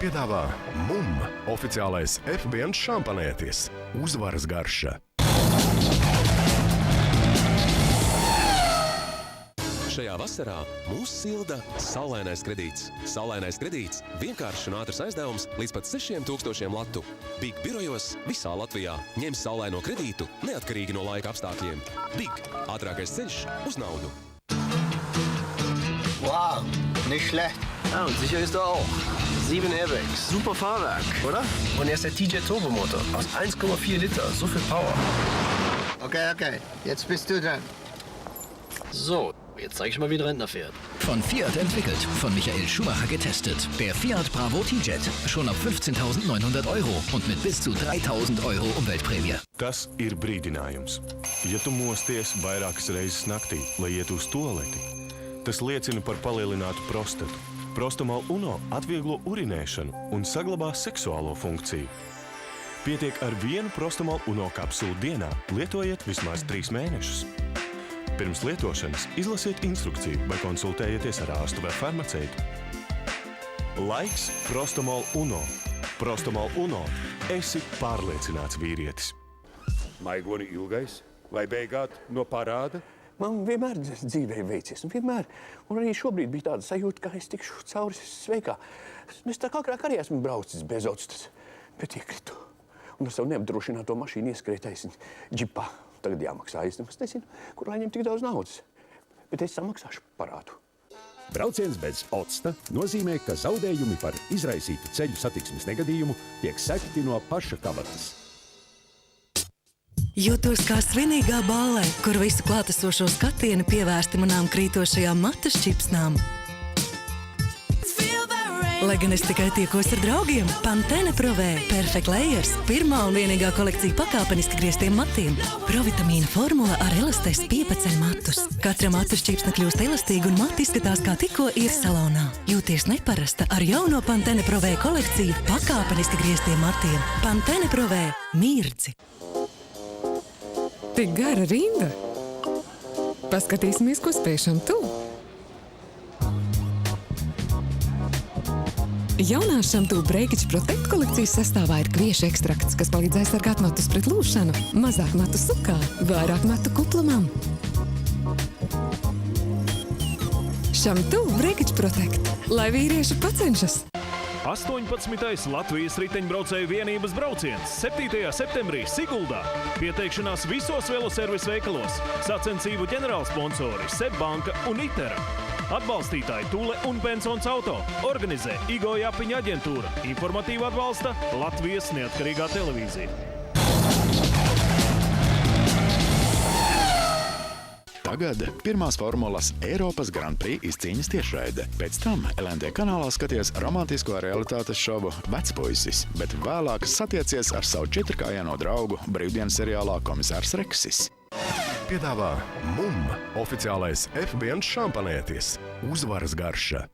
Piedāvā MUM oficiālais F1 šampanietis. Uzvaras garša. Šajā vasarā mūs silda saulainais kredīts. Saulainais kredīts – vienkāršs un ātrs aizdevums līdz pat 6000 latu. BIG birojos visā Latvijā. Ņem saulaino kredītu neatkarīgi no laika apstākļiem. BIG – ātrākais ceļš uz naudu. Wow, nicht schlecht. Ja, und sicher ist er auch. 7 Airbags, super Fahrwerk, oder? Und er ist der TJ Turbomotor aus 1,4 Liter, so viel Power. Okay, jetzt bist du dran. So, jetzt zeige ich mal, wie ein Rentner fährt. Von Fiat entwickelt, von Michael Schumacher getestet. Der Fiat Bravo T-Jet, schon ab 15.900 € und mit bis zu 3.000 € Umweltprämie. Tas ir brīdinājums. Ja tu mosties vairākas reizes naktī, lai iet uz tualeti, tas liecina par palielinātu prostatu. Prostamol Uno atvieglo urinēšanu un saglabā seksuālo funkciju. Pietiek ar vienu Prostamol Uno kapsulu dienā, lietojiet vismaz 3 mēnešus. Pirms lietošanas izlasiet instrukciju vai konsultējieties ar ārstu vai farmaceitu. Laiks Prostamol Uno. Prostamol Uno. Esi pārliecināts vīrietis. Maigoni ilgais vai beigāt no parāda? Man vienmēr dzīvē veicies, un vienmēr, un arī šobrīd bija tāda sajūta, ka es tikšu cauri sveikā. Es tā kā agrāk arī esmu braucis bez otstas, bet iekritu. Un ar savu neapdrošināto mašīnu ieskrēju taisni džipā. Tagad jāmaksā, es nemaz nezinu, kur lai ņem tik daudz naudas. Bet es samaksāšu parādu. Brauciens bez octa nozīmē, ka zaudējumi par izraisītu ceļu satiksmes negadījumu tiek sekti no paša kabatas. Jūtos kā svinīgā ballē, kur visu klātesošo skatieni pievērsti manām krītošajām matas čipsnām. Lai gan es tikai tiekos ar draugiem, Pantene Provē Perfect Layers – pirmā un vienīgā kolekcija pakāpeniski grieztiem matiem. Provitamīna formula ar elastēs piepaceļ matus. Katra matu šķipsne kļūst elastīga un mati izskatās kā tikko ir salonā. Jūties neparasta ar jauno Pantene Provē kolekciju pakāpeniski grieztiem matiem. Pantene Provē – mirdzi. Tik gara rinda. Paskatīsimies, ko spēšam tu. Jaunā Shampoo Breakage Protect kolekcijas sastāvā ir kviešu ekstrakts, kas palīdz aizsargāt matus pret lūšanu, mazāk matu sukā, vairāk matu kuplumam. Shampoo Breakage Protect, lai vīrieši pacenšas. 18. Latvijas riteņbraucēju vienības brauciens 7. septembrī Siguldā. Pieteikšanās visos veloservis veikalos. Sacensību ģenerālsponsori SEB banka un Itera. Atbalstītāji Tule un Bensons auto. Organizē Igo Japiņa aģentūra. Informatīvu atbalsta Latvijas neatkarīgā televīzija. Tagad pirmās formulas Eiropas Grand Prix izcīņas tiešraide. Pēc tam LND kanālā skaties romantisko realitātes šovu Vecpuisis, bet vēlāk satiecies ar savu četrkājaino draugu brīvdienas seriālā Komisārs Reksis. Piedāvā MUM oficiālais F1 šampanietis. Uzvaras garša.